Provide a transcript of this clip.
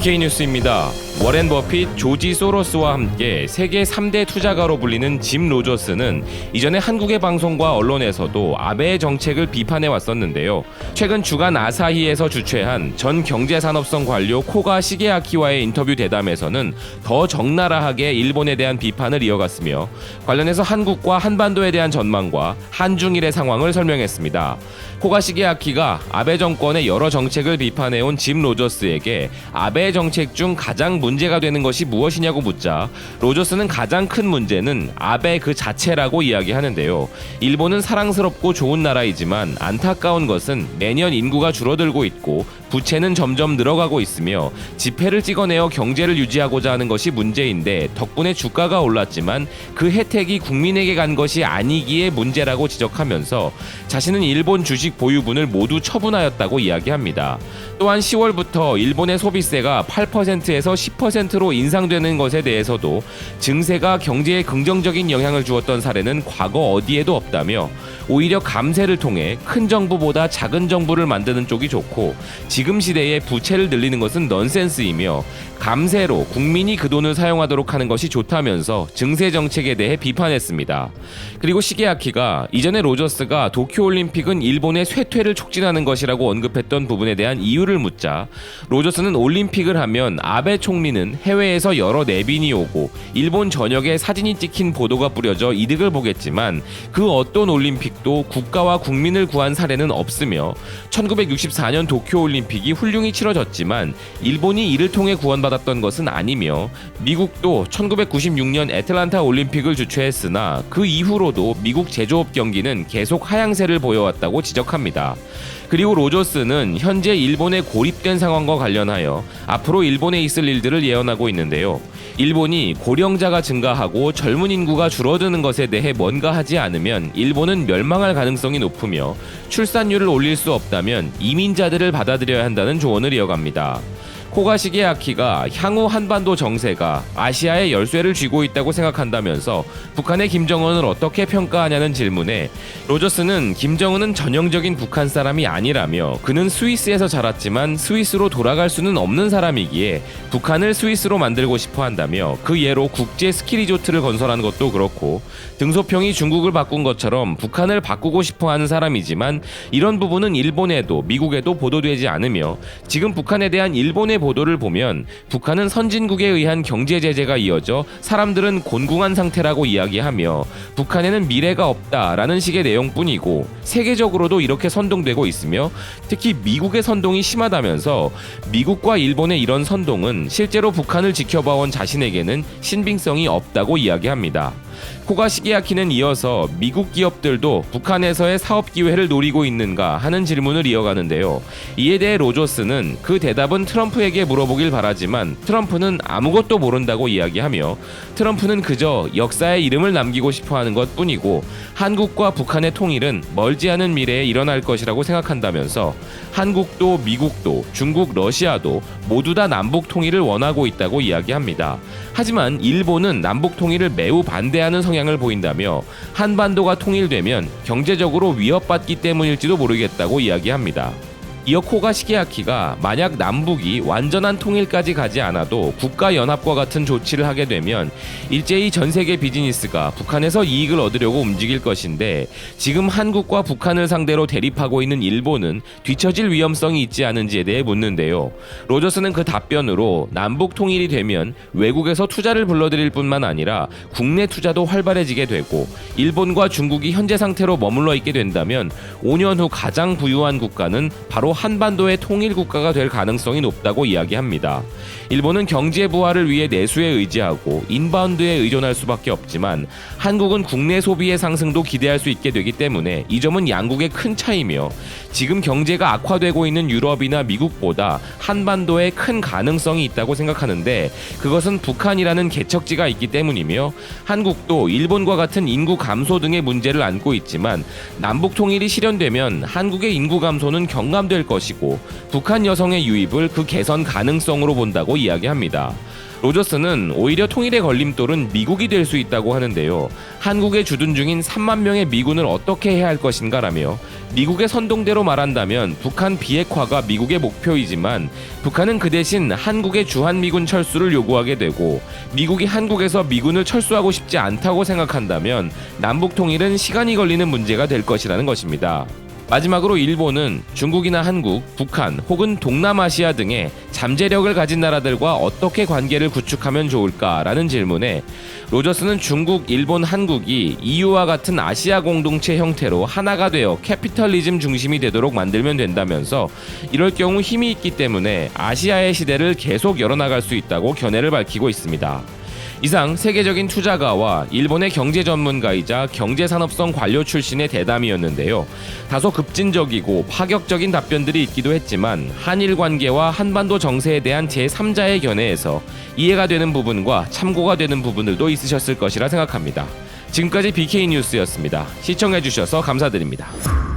BK뉴스입니다. 워렌 버핏, 조지 소로스와 함께 세계 3대 투자가로 불리는 짐 로저스는 이전에 한국의 방송과 언론에서도 아베의 정책을 비판해 왔었는데요. 최근 주간 아사히에서 주최한 전 경제산업성 관료 코가 시게아키와의 인터뷰 대담에서는 더 적나라하게 일본에 대한 비판을 이어갔으며 관련해서 한국과 한반도에 대한 전망과 한중일의 상황을 설명했습니다. 코가 시게아키가 아베 정권의 여러 정책을 비판해온 짐 로저스에게 아베 정책 중 가장 문제가 되는 것이 무엇이냐고 묻자 로저스는 가장 큰 문제는 아베 그 자체라고 이야기하는데요. 일본은 사랑스럽고 좋은 나라이지만 안타까운 것은 매년 인구가 줄어들고 있고 부채는 점점 늘어가고 있으며 지폐를 찍어내어 경제를 유지하고자 하는 것이 문제인데 덕분에 주가가 올랐지만 그 혜택이 국민에게 간 것이 아니기에 문제라고 지적하면서 자신은 일본 주식 보유분을 모두 처분하였다고 이야기합니다. 또한 10월부터 일본의 소비세가 8%에서 10%로 인상되는 것에 대해서도 증세가 경제에 긍정적인 영향을 주었던 사례는 과거 어디에도 없다며 오히려 감세를 통해 큰 정부보다 작은 정부를 만드는 쪽이 좋고 지금 시대에 부채를 늘리는 것은 넌센스이며 감세로 국민이 그 돈을 사용하도록 하는 것이 좋다면서 증세 정책에 대해 비판했습니다. 그리고 시게아키가 이전에 로저스가 도쿄올림픽은 일본의 쇠퇴를 촉진하는 것이라고 언급했던 부분에 대한 이유를 묻자 로저스는 올림픽을 하면 아베 총리는 해외에서 여러 내빈이 오고 일본 전역에 사진이 찍힌 보도가 뿌려져 이득을 보겠지만 그 어떤 올림픽도 국가와 국민을 구한 사례는 없으며 1964년 도쿄올림픽이 훌륭히 치러졌지만 일본이 이를 통해 구원받았던 것은 아니며 미국도 1996년 애틀란타 올림픽을 주최했으나 그 이후로도 미국 제조업 경기는 계속 하향세를 보여왔다고 지적합니다. 그리고 로저스는 현재 일본의 고립된 상황과 관련하여 앞으로 일본에 있을 일들을 예언하고 있는데요. 일본이 고령자가 증가하고 젊은 인구가 줄어드는 것에 대해 뭔가 하지 않으면 일본은 멸망할 가능성이 높으며 출산율을 올릴 수 없다면 이민자들을 받아들여야 한다는 조언을 이어갑니다. 코가 시게아키가 향후 한반도 정세가 아시아의 열쇠를 쥐고 있다고 생각한다면서 북한의 김정은을 어떻게 평가하냐는 질문에 로저스는 김정은은 전형적인 북한 사람이 아니라며 그는 스위스에서 자랐지만 스위스로 돌아갈 수는 없는 사람이기에 북한을 스위스로 만들고 싶어 한다며 그 예로 국제 스키 리조트를 건설한 것도 그렇고 등소평이 중국을 바꾼 것처럼 북한을 바꾸고 싶어 하는 사람이지만 이런 부분은 일본에도 미국에도 보도되지 않으며 지금 북한에 대한 일본의 보도를 보면 북한은 선진국에 의한 경제 제재가 이어져 사람들은 곤궁한 상태라고 이야기하며 북한에는 미래가 없다라는 식의 내용뿐이고 세계적으로도 이렇게 선동되고 있으며 특히 미국의 선동이 심하다면서 미국과 일본의 이런 선동은 실제로 북한을 지켜봐온 자신에게는 신빙성이 없다고 이야기합니다. 코가 시게아키는 이어서 미국 기업들도 북한에서의 사업 기회를 노리고 있는가 하는 질문을 이어가는데요. 이에 대해 로저스는 그 대답은 트럼프에게 물어보길 바라지만 트럼프는 아무것도 모른다고 이야기하며 트럼프는 그저 역사에 이름을 남기고 싶어하는 것뿐이고 한국과 북한의 통일은 멀지 않은 미래에 일어날 것이라고 생각한다면서 한국도 미국도 중국, 러시아도 모두 다 남북 통일을 원하고 있다고 이야기합니다. 하지만 일본은 남북 통일을 매우 반대하는 성향을 보인다며 한반도가 통일되면 경제적으로 위협받기 때문일지도 모르겠다고 이야기합니다. 이어 코가 시게아키가 만약 남북이 완전한 통일까지 가지 않아도 국가연합과 같은 조치를 하게 되면 일제히 전 세계 비즈니스가 북한에서 이익을 얻으려고 움직일 것인데 지금 한국과 북한을 상대로 대립하고 있는 일본은 뒤처질 위험성이 있지 않은지에 대해 묻는데요. 로저스는 그 답변으로 남북 통일이 되면 외국에서 투자를 불러들일 뿐만 아니라 국내 투자도 활발해지게 되고 일본과 중국이 현재 상태로 머물러 있게 된다면 5년 후 가장 부유한 국가는 바로 한반도의 통일 국가가 될 가능성이 높다고 이야기합니다. 일본은 경제 부활을 위해 내수에 의지하고 인바운드에 의존할 수밖에 없지만 한국은 국내 소비의 상승도 기대할 수 있게 되기 때문에 이 점은 양국의 큰 차이며 지금 경제가 악화되고 있는 유럽이나 미국보다 한반도에 큰 가능성이 있다고 생각하는데 그것은 북한이라는 개척지가 있기 때문이며 한국도 일본과 같은 인구 감소 등의 문제를 안고 있지만 남북 통일이 실현되면 한국의 인구 감소는 경감될 될 것이고 북한 여성의 유입을 그 개선 가능성으로 본다고 이야기합니다. 로저스는 오히려 통일의 걸림돌은 미국이 될 수 있다고 하는데요. 한국에 주둔 중인 3만 명의 미군을 어떻게 해야 할 것인가라며 미국의 선동대로 말한다면 북한 비핵화가 미국의 목표이지만 북한은 그 대신 한국의 주한미군 철수를 요구하게 되고 미국이 한국에서 미군을 철수하고 싶지 않다고 생각한다면 남북 통일은 시간이 걸리는 문제가 될 것이라는 것입니다. 마지막으로 일본은 중국이나 한국, 북한 혹은 동남아시아 등의 잠재력을 가진 나라들과 어떻게 관계를 구축하면 좋을까라는 질문에 로저스는 중국, 일본, 한국이 EU와 같은 아시아 공동체 형태로 하나가 되어 캐피털리즘 중심이 되도록 만들면 된다면서 이럴 경우 힘이 있기 때문에 아시아의 시대를 계속 열어나갈 수 있다고 견해를 밝히고 있습니다. 이상 세계적인 투자가와 일본의 경제 전문가이자 경제산업성 관료 출신의 대담이었는데요. 다소 급진적이고 파격적인 답변들이 있기도 했지만 한일 관계와 한반도 정세에 대한 제3자의 견해에서 이해가 되는 부분과 참고가 되는 부분들도 있으셨을 것이라 생각합니다. 지금까지 BK뉴스였습니다. 시청해주셔서 감사드립니다.